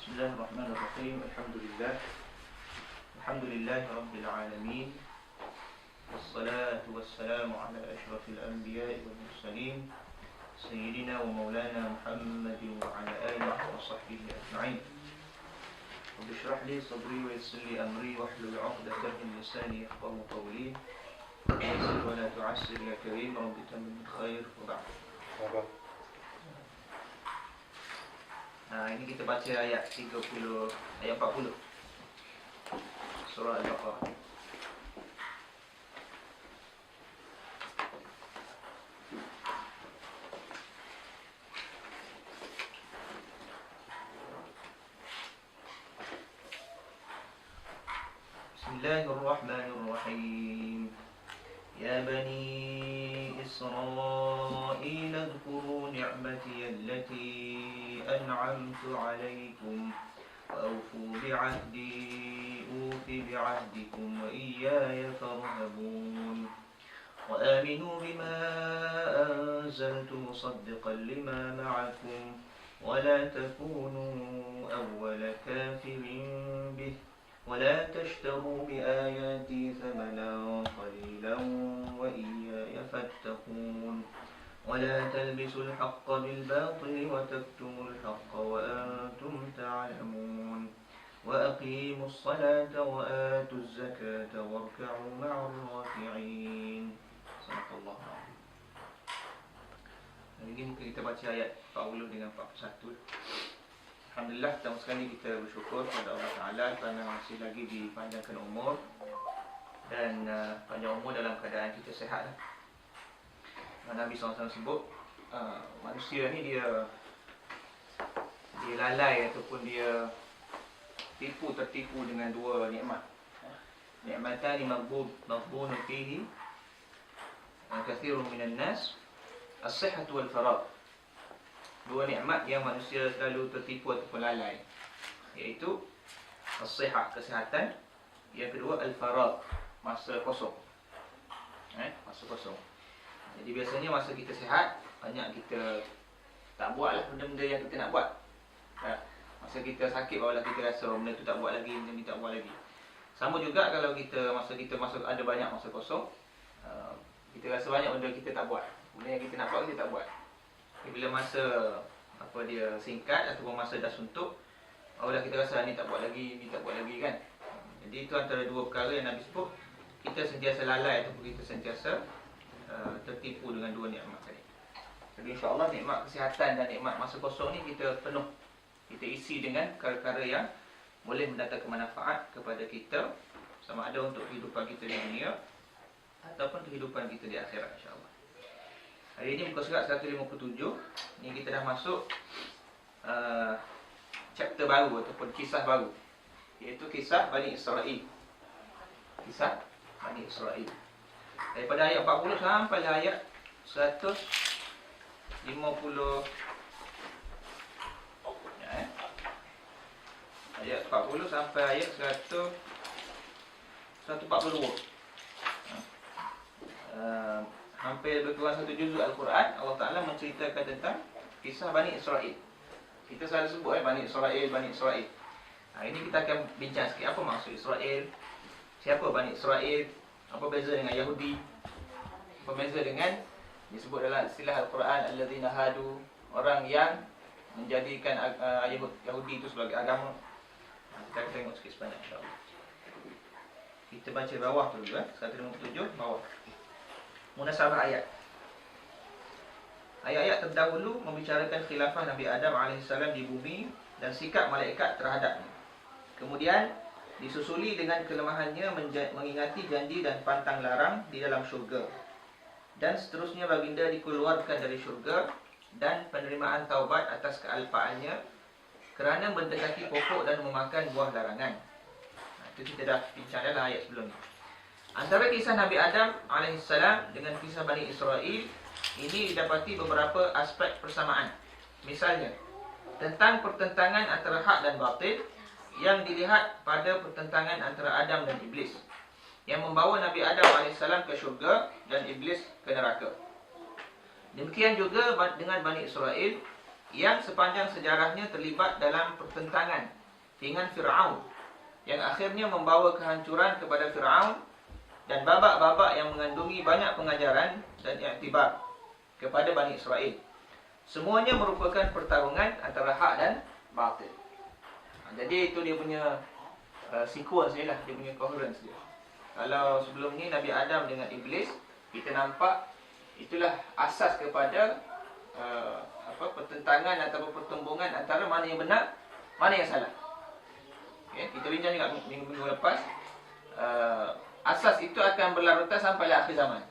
Bismillahirrahmanirrahim. Alhamdulillah rabbil alamin. Wassalatu wassalamu ala asyrafil anbiya'i wal mursalin sayyidina wa maulana Muhammadin wa ala alihi wa sahbihi ajma'in. Rabbi shrah li sadri wa yassir li amri wahlul 'uqdatam min lisani yafqahu qawli. Yassir wa la tu'assir ya karim, rabbi tammim khair wa ba'd. Ini kita baca ayat 30, ayat 40 surah Al-Baqarah. Bismillahirrahmanirrahim. Ya bani Israil adhkuru ni'mati allati أنعمت عليكم وأوفوا بعهدي أوف بعهدكم وإياي فارهبون وآمنوا بما أنزلت مصدقا لما معكم ولا تكونوا أول كافر به ولا تشتروا بآياتي ثمنا قليلا وإياي فاتقون ولا تلبسوا الحق بالباطل وتكتموا الحق وأنتم تعلمون وأقيموا الصلاة وآتوا الزكاة واركعوا مع الراكعين. صدق الله العظيم. Hari ini kita baca ayat 40 dengan 41. Alhamdulillah, pertama sekali kita bersyukur kepada Allah Ta'ala kerana masih lagi dipanjangkan umur dan panjang umur dalam keadaan kita sihat. Nabi SAW sebut manusia ni dia lalai ataupun dia tertipu dengan dua nikmat. Nikmatani maghbun fihi kathirun minan nas, as-sihhatu wal faragh. Dua nikmat yang manusia selalu tertipu ataupun lalai, iaitu as-sihhah, kesihatan. Yang kedua al-faragh, masa kosong. Masa kosong. Jadi biasanya masa kita sihat, banyak kita tak buatlah benda-benda yang kita nak buat. Masa kita sakit barulah kita rasa benda tu tak buat lagi, benda ni tak buat lagi. Sama juga kalau masa kita ada banyak masa kosong, kita rasa banyak benda kita tak buat. Benda yang kita nak buat kita tak buat. Bila masa dia singkat ataupun masa dah suntuk, barulah kita rasa ni tak buat lagi, ni tak buat lagi kan. Jadi itu antara dua perkara yang Nabi sebut, kita sentiasa lalai ataupun kita sentiasa tertipu dengan dua nikmat tadi. Jadi insya-Allah nikmat kesihatan dan nikmat masa kosong ni kita penuh. Kita isi dengan perkara-perkara yang boleh mendatangkan manfaat kepada kita, sama ada untuk kehidupan kita di dunia ataupun kehidupan kita di akhirat insya-Allah. Hari ini muka surat 157. Ni kita dah masuk chapter baru ataupun kisah baru, iaitu kisah Bani Israil. Kisah Bani Israil. Daripada ayat 40 sampai ayat 150 ayat 40 sampai ayat 142. Hampir lebih kurang satu juzuk Al-Quran, Allah Ta'ala menceritakan tentang kisah Bani Israil. Kita selalu sebut Bani Israil, Bani Israil. Ini kita akan bincang sikit apa maksud Israel, siapa Bani Israil, apa beza dengan Yahudi, apa beza dengan disebut dalam istilah Al-Quran alladzina hadu, orang yang menjadikan Yahudi itu sebagai agama. Kita akan tengok sikit sebanyak insya-Allah. Kita baca bawah dulu 157 bawah. Munasabah ayat. Ayat-ayat terdahulu membicarakan khilafah Nabi Adam AS di bumi dan sikap malaikat terhadapnya. Kemudian disusuli dengan kelemahannya mengingati janji dan pantang larang di dalam syurga. Dan seterusnya baginda dikeluarkan dari syurga dan penerimaan taubat atas kealpaannya kerana mendekati pokok dan memakan buah larangan. Itu kita dah bincang dalam ayat sebelum ni. Antara kisah Nabi Adam AS dengan kisah Bani Israil ini didapati beberapa aspek persamaan. Misalnya, tentang pertentangan antara hak dan batil yang dilihat pada pertentangan antara Adam dan Iblis, yang membawa Nabi Adam AS ke syurga dan Iblis ke neraka. Demikian juga dengan Bani Israil yang sepanjang sejarahnya terlibat dalam pertentangan dengan Fir'aun, yang akhirnya membawa kehancuran kepada Fir'aun, dan babak-babak yang mengandungi banyak pengajaran dan iktibar kepada Bani Israel. Semuanya merupakan pertarungan antara hak dan batil. Jadi itu dia punya sequence dia lah, dia punya coherence dia. Kalau sebelum ni Nabi Adam dengan Iblis, kita nampak itulah asas kepada pertentangan atau pertumbungan antara mana yang benar, mana yang salah. Okay? Kita bincang juga minggu lepas. Asas itu akan berlarutan sampailah akhir zaman.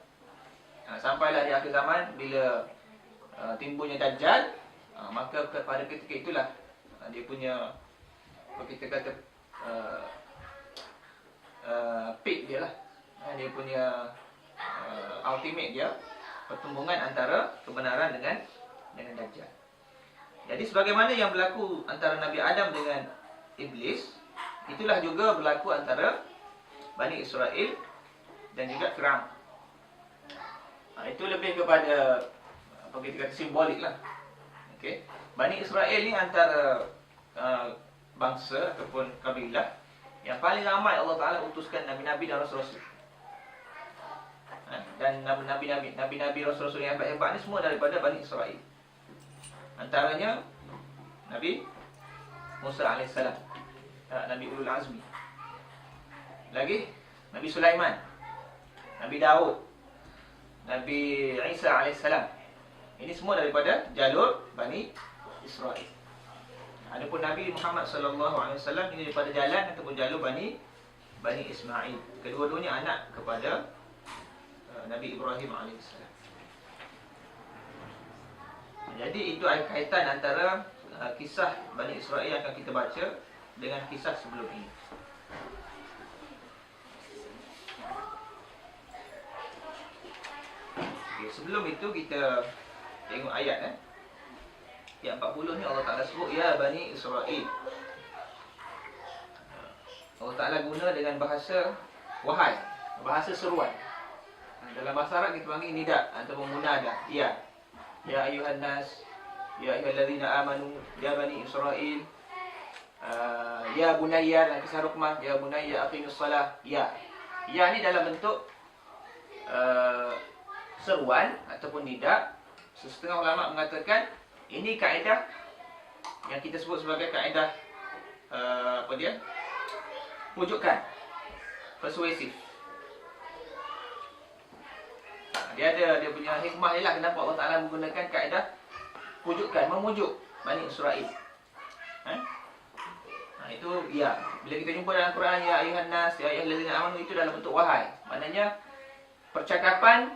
Sampailah di akhir zaman bila timbulnya Dajjal, maka pada ketika itulah dia punya, kita kata peak dia lah, dia punya ultimate dia, pertumbungan antara kebenaran dengan Dajjal. Jadi sebagaimana yang berlaku antara Nabi Adam dengan Iblis, itulah juga berlaku antara Bani Israel dan juga Fir'aun. Itu lebih kepada kita kata simbolik lah. Okay. Bani Israel ni antara bangsa ataupun kabilah yang paling ramai Allah Ta'ala utuskan Nabi-Nabi dan Rasul-Rasul. Dan Nabi-Nabi Rasul-Rasul yang hebat-hebat ni semua daripada Bani Israel. Antaranya Nabi Musa AS, Nabi Ulul Azmi. Lagi Nabi Sulaiman, Nabi Daud, Nabi Isa AS. Ini semua daripada jalur Bani Israel. Adapun Nabi Muhammad SAW ini daripada jalan ataupun jalur Bani Ismail. Kedua-duanya anak kepada Nabi Ibrahim AS. Jadi itu kaitan antara kisah Bani Israel yang akan kita baca dengan kisah sebelum ini. Okay, sebelum itu kita tengok ayat Ayat 40 ni Allah Ta'ala sebut Ya Bani Israel. Allah Ta'ala guna dengan bahasa wahai, bahasa seruan. Dalam bahasa Arab kita panggil nida ataupun munada. Ya ayuhan nas, ya ayyuhallazina amanu, ya Bani Israel, ya bunayya, dalam kisah Luqman, ya bunayya aqimus salah. Ya ni dalam bentuk seruan ataupun nida. Setengah ulama mengatakan ini kaedah yang kita sebut sebagai kaedah pujukan, persuasif. Dia punya hikmah dia lah kenapa Allah Ta'ala menggunakan kaedah pujukan, memujuk Bani Israel. Itu ya. Bila kita jumpa dalam Quran ya ayuhan nas, ya ayyuhallazina amanu, itu dalam bentuk wahai. Maknanya percakapan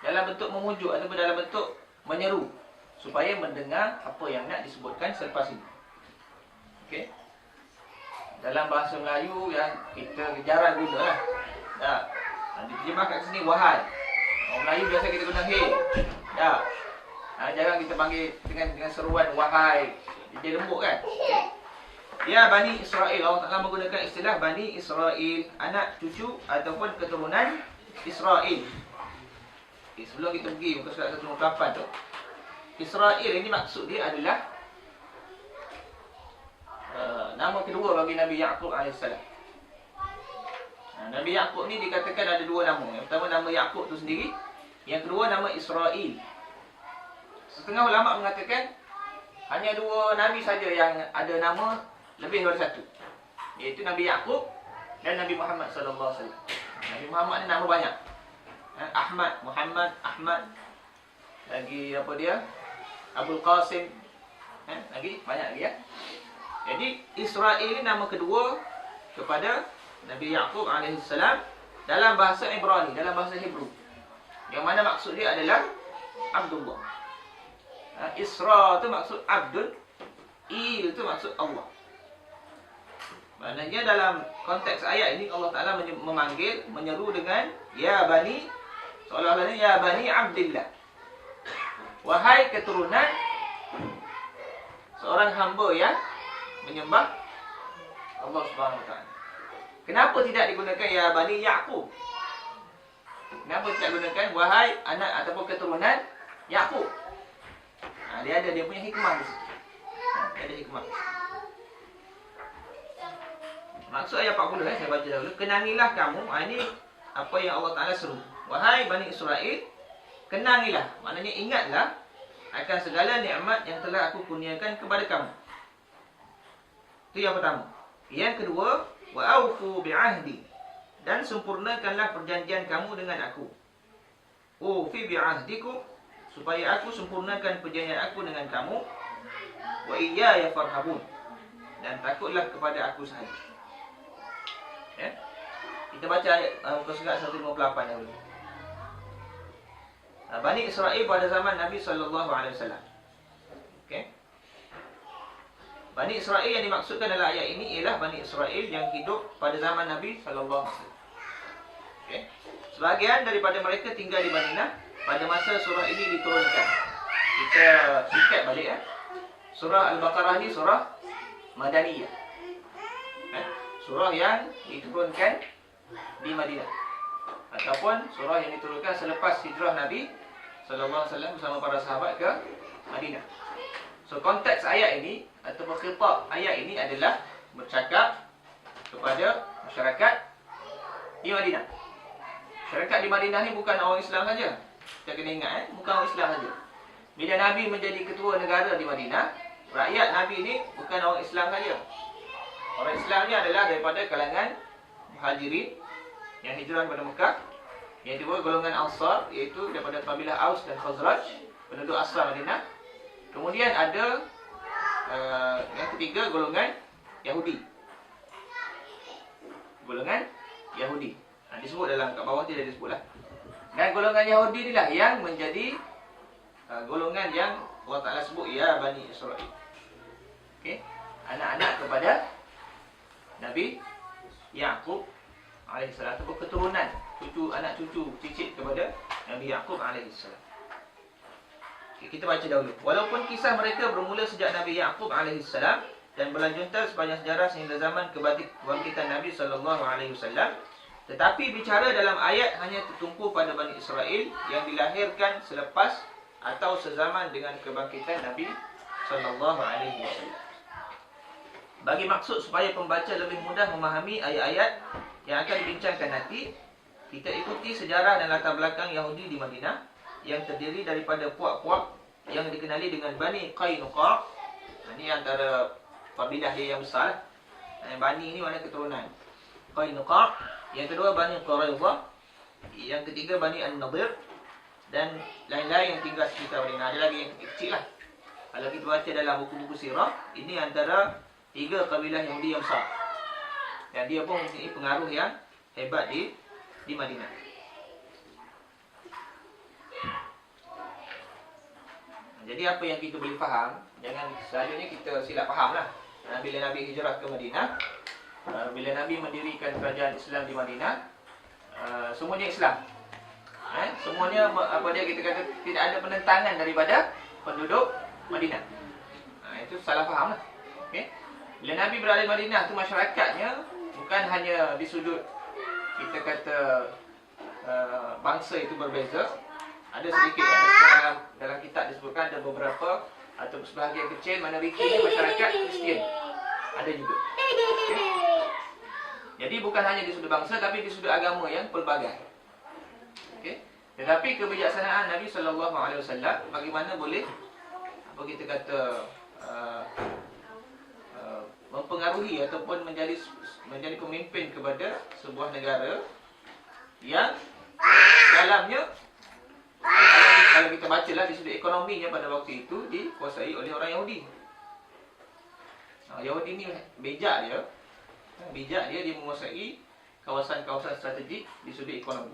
dalam bentuk memujuk ataupun dalam bentuk menyeru supaya mendengar apa yang nak disebutkan selepas ini. Okey. Dalam bahasa Melayu yang kita jarang gunalah. Diterjemah kat sini wahai. Orang Melayu biasa kita guna hey. Jarang kita panggil dengan seruan wahai. Dia lembut kan? Ya Bani Israel. Allah Ta'ala menggunakan istilah Bani Israel, anak cucu ataupun keturunan Israel. Sebelum kita pergi muka surat 158 tu, Israel ini maksud dia adalah nama kedua bagi Nabi Yaqub AS. Nabi Yaqub ni dikatakan ada dua nama. Yang pertama nama Yaqub tu sendiri, yang kedua nama Israel. Setengah ulama mengatakan hanya dua Nabi saja yang ada nama lebih daripada satu, iaitu Nabi Yaqub dan Nabi Muhammad SAW. Nabi Muhammad ni nama banyak. Ahmad, Muhammad, Ahmad. Lagi apa dia? Abul Qasim. Lagi banyak lagi ya. Jadi Israel ini nama kedua kepada Nabi Yaqub AS dalam bahasa Ibrani, dalam bahasa Hebrew. Yang mana maksud dia adalah Abdullah. Isra tu maksud Abdul, Il tu maksud Allah. Maknanya dalam konteks ayat ini Allah Ta'ala memanggil, menyeru dengan Ya Bani, seolah-olahnya Ya Bani Abdillah, wahai keturunan seorang hamba yang menyembah Allah Subhanahu Wa Ta'ala. Kenapa tidak digunakan Ya Bani Yaqub? Kenapa tidak digunakan wahai anak ataupun keturunan Yaqub? Dia punya hikmah di situ. Dia ada hikmah. Maksud ayat 40 saya baca dahulu. Kenangilah kamu, ini apa yang Allah Ta'ala seru. Wahai Bani Israel, kenangilah, maknanya ingatlah akan segala nikmat yang telah aku kurniakan kepada kamu. Itu yang pertama. Yang kedua, wa aufu bi'ahdi, dan sempurnakanlah perjanjian kamu dengan aku. Ufi bi'ahdikum, supaya aku sempurnakan perjanjian aku dengan kamu. Wa iyaya farhabun, dan takutlah kepada aku sahaja. Ya? Kita baca ayat muka surat 158 dahulu. Bani Israel pada zaman Nabi SAW. Okay? Bani Israel yang dimaksudkan dalam ayat ini ialah Bani Israel yang hidup pada zaman Nabi SAW. Okay? Sebahagian daripada mereka tinggal di Madinah pada masa surah ini diturunkan. Kita recap balik ya. Surah Al-Baqarah ni surah Madaniyah. Surah yang diturunkan di Madinah, ataupun surah yang diturunkan selepas hijrah Nabi SAW bersama para sahabat ke Madinah. So konteks ayat ini ataupun khitab ayat ini adalah bercakap kepada masyarakat di Madinah. Masyarakat di Madinah ni bukan orang Islam saja. Kita kena ingat bukan orang Islam saja. Bila Nabi menjadi ketua negara di Madinah, rakyat Nabi ni bukan orang Islam saja. Orang Islam ni adalah daripada kalangan Muhajirin yang hijrah daripada Mekah. Yang kedua golongan Ansar, iaitu daripada kabilah Aus dan Khazraj, penduduk asal Madinah. Kemudian ada yang ketiga golongan Yahudi. Golongan Yahudi. Disebut dalam kat bawah tidak disebutlah. Dan golongan Yahudi inilah yang menjadi golongan yang Allah Ta'ala sebut ya Bani Israel. Okey, anak-anak kepada Nabi Yaqub alaihissalam, atau keturunan, anak cucu, cicit kepada Nabi Yaqub alaihissalam. Okay, kita baca dahulu. Walaupun kisah mereka bermula sejak Nabi Yaqub alaihissalam dan berlanjutan sepanjang sejarah sehingga zaman kebangkitan Nabi SAW, tetapi bicara dalam ayat hanya tertumpu pada Bani Israel yang dilahirkan selepas atau sezaman dengan kebangkitan Nabi SAW. Bagi maksud supaya pembaca lebih mudah memahami ayat-ayat yang akan dibincangkan nanti, kita ikuti sejarah dan latar belakang Yahudi di Madinah yang terdiri daripada puak-puak yang dikenali dengan Bani Qainuqa. Ini antara kabilah dia yang besar. Bani ini mana keturunan Qainuqa. Yang kedua Bani Quraidah. Yang ketiga Bani An-Nadir. Dan lain-lain yang tinggal sekitar Madinah. Ada lagi yang kecil lah. Kalau kita baca dalam buku-buku sirah, ini antara 3 kabilah Yahudi yang besar. Dan dia pun mempunyai pengaruh yang hebat di Madinah. Jadi apa yang kita boleh faham, jangan selalunya kita silap faham lah. Bila Nabi hijrah ke Madinah, bila Nabi mendirikan kerajaan Islam di Madinah, semuanya Islam. Semuanya apa dia kita kata tidak ada penentangan daripada penduduk Madinah. Itu salah faham lah. Okay? Bila Nabi berada di Madinah tu, masyarakatnya bukan hanya di sudut kita kata bangsa itu berbeza. Ada sedikit dalam kitab disebutkan ada beberapa atau sebahagian kecil minoriti masyarakat Kristian. Ada juga. Okay? Jadi bukan hanya di sudut bangsa tapi di sudut agama yang pelbagai. Okay? Tetapi kebijaksanaan Nabi SAW bagaimana boleh apa kita kata mempengaruhi ataupun menjadi pemimpin kepada sebuah negara yang dalamnya, kalau kita bacalah di sudut ekonominya pada waktu itu dikuasai oleh orang Yahudi. Yahudi ni bijak dia menguasai kawasan-kawasan strategik di sudut ekonomi.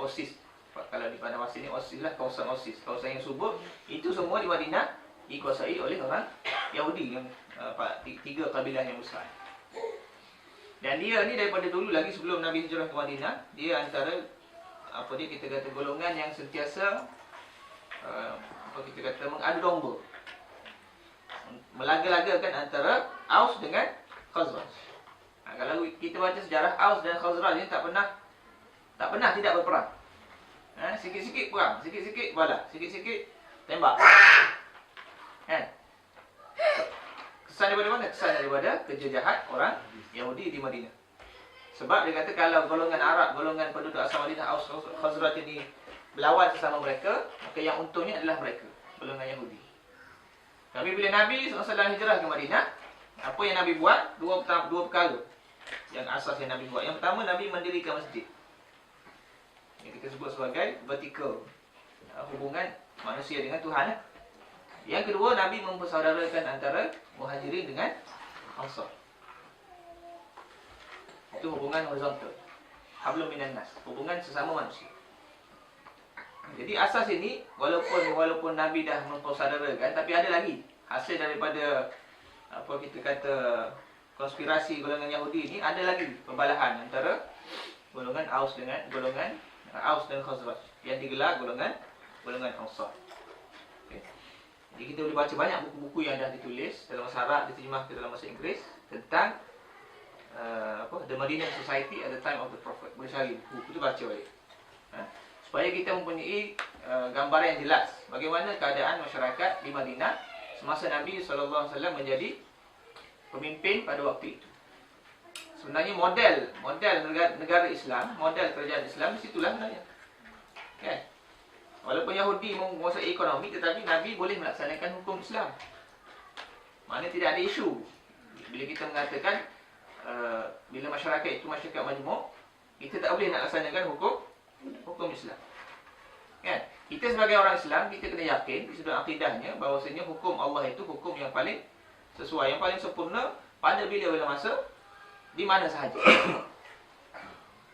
OSIS, kalau di pada masa ini OSIS lah, kawasan OSIS, kawasan yang subur, itu semua di Madinah dikuasai oleh orang Yahudi yang 3 kabilah yang besar. Dan dia ni daripada dulu lagi sebelum Nabi hijrah ke Madinah, dia antara kita kata golongan yang sentiasa mengadu domba, melaga-lagakan antara Aus dengan Khazraj. Kalau kita baca sejarah, Aus dan Khazraj ni tak pernah tidak berperang. Sikit-sikit perang, sikit-sikit balas, sikit-sikit tembak. Kesan daripada mana? Kesan daripada kerja jahat orang Yahudi di Madinah. Sebab dia kata kalau golongan Arab, golongan penduduk asal Madinah, Aus, Khazraj ini berlawan sesama mereka, maka yang untungnya adalah mereka, golongan Yahudi. Tapi bila Nabi SAW hijrah ke Madinah, apa yang Nabi buat? Dua perkara yang asas yang Nabi buat. Yang pertama, Nabi mendirikan masjid, yang kita sebut sebagai vertical, hubungan manusia dengan Tuhan. Yang kedua, Nabi mempersaudarakan antara Muhajirin dengan Ansar. Itu hubungan horizontal, hablum minan nas, hubungan sesama manusia. Jadi asas ini, walaupun Nabi dah mempersaudarakan, tapi ada lagi hasil daripada apa kita kata konspirasi golongan Yahudi ini, ada lagi pembalahan antara golongan Aus dan Khazraj yang digelar golongan Ansar. Okay. Jadi kita boleh baca banyak buku-buku yang dah ditulis dalam bahasa Arab, diterjemah ke dalam bahasa Inggeris tentang The Madinah Society at the Time of the Prophet. Boleh cari buku itu, baca balik. Supaya kita mempunyai gambaran yang jelas bagaimana keadaan masyarakat di Madinah semasa Nabi SAW menjadi pemimpin pada waktu itu. Sebenarnya model negara Islam, model kerajaan Islam di situlah sebenarnya. Kan? Walaupun Yahudi menguasai ekonomi, tetapi Nabi boleh melaksanakan hukum Islam. Maknanya tidak ada isu. Bila kita mengatakan bila masyarakat itu masyarakat majmuk, kita tak boleh nak laksanakan hukum Islam. Kan? Kita sebagai orang Islam, kita kena yakin di sudut akidahnya bahawasanya hukum Allah itu hukum yang paling sesuai, yang paling sempurna pada bila masa, di mana sahaja.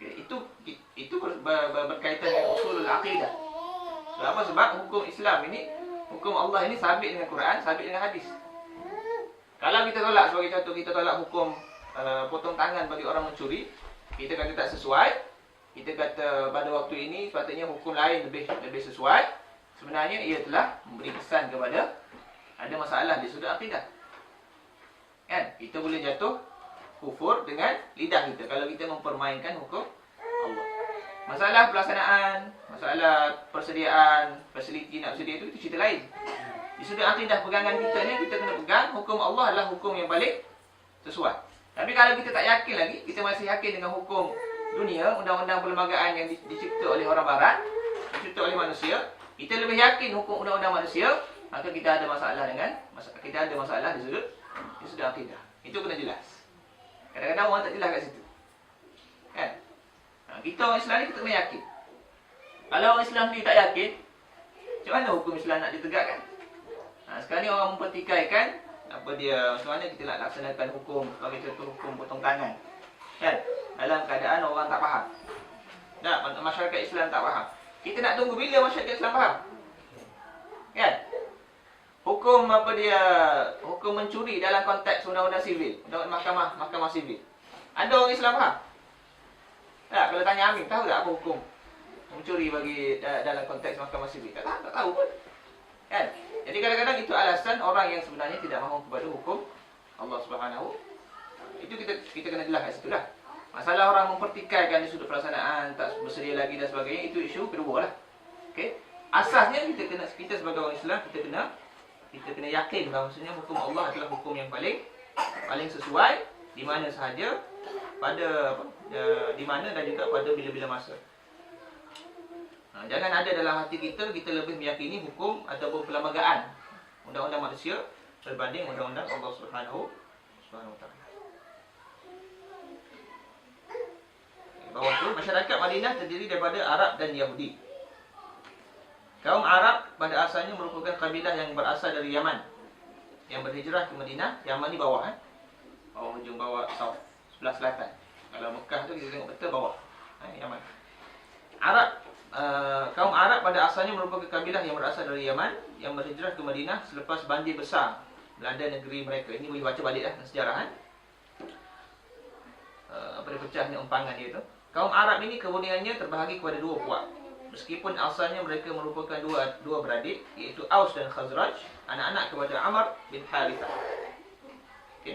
Itu berkaitan dengan usulul akidah. Sebab apa? Sebab hukum Islam ini, hukum Allah ini sabit dengan Quran, sabit dengan hadis. Kalau kita tolak, sebagai contoh, kita tolak hukum potong tangan bagi orang mencuri, kita kata tak sesuai, kita kata pada waktu ini sepatutnya hukum lain lebih sesuai, sebenarnya ia telah memberi kesan kepada ada masalah di sudut akidah. Kan? Kita boleh jatuh kufur dengan lidah kita kalau kita mempermainkan hukum Allah. Masalah pelaksanaan, masalah persediaan, fasiliti nak sedia itu cerita lain. Di sudut akidah pegangan kita ni, kita kena pegang hukum Allah adalah hukum yang paling sesuai. Tapi kalau kita tak yakin lagi, kita masih yakin dengan hukum dunia, undang-undang perlembagaan yang dicipta oleh orang barat, dicipta oleh manusia, kita lebih yakin hukum undang-undang manusia, maka kita ada masalah di sudut akidah. Itu kena jelas. Kadang-kadang orang tak jelas kat situ. Kan? Kita orang Islam ni kita kena yakin. Kalau orang Islam ni tak yakin, macam mana hukum Islam nak ditegakkan? Sekarang ni orang mempertikaikan macam mana kita nak laksanakan hukum, bagi contoh hukum potong tangan. Kan? Dalam keadaan orang tak faham. Masyarakat Islam tak faham. Kita nak tunggu bila masyarakat Islam faham? Kan? Hukum hukum mencuri dalam konteks undang-undang sivil, mahkamah sivil. Ada orang Islam faham? Tak, kalau tanya Amin, tahu tak apa hukum mencuri bagi dalam konteks mahkamah sivil? Tak tahu pun. Kan? Jadi kadang-kadang itu alasan orang yang sebenarnya tidak mahu kepada hukum Allah Subhanahu. Itu kita kena jelas kat situ lah. Masalah orang mempertikaikan di sudut pelaksanaan, tak bersedia lagi dan sebagainya, itu isu kedua lah. Okay? Asasnya kita sebagai orang Islam, kita kena yakin bahawasanya hukum Allah adalah hukum yang paling sesuai di mana sahaja, di mana dan juga pada bila-bila masa. Jangan ada dalam hati kita lebih meyakini hukum ataupun perlembagaan undang-undang manusia berbanding undang-undang Allah Subhanahu wa taala. Bawah tu, masyarakat Madinah terdiri daripada Arab dan Yahudi. Kaum Arab pada asalnya merupakan kabilah yang berasal dari Yaman, yang berhijrah ke Madinah. Yaman ni bawah, bawah hujung bawah south, sebelah selatan. Kalau Mekah tu kita tengok betul bawah, Yaman. Kaum Arab pada asalnya merupakan kabilah yang berasal dari Yaman, yang berhijrah ke Madinah selepas banjir besar melanda negeri mereka. Ini boleh baca balik sejarah. Pecahnya umpangan dia tu. Kaum Arab ini kemudiannya terbahagi kepada dua puak. Meskipun asalnya mereka merupakan dua beradik, iaitu Aus dan Khazraj, anak-anak kepada Amr bin Harithah.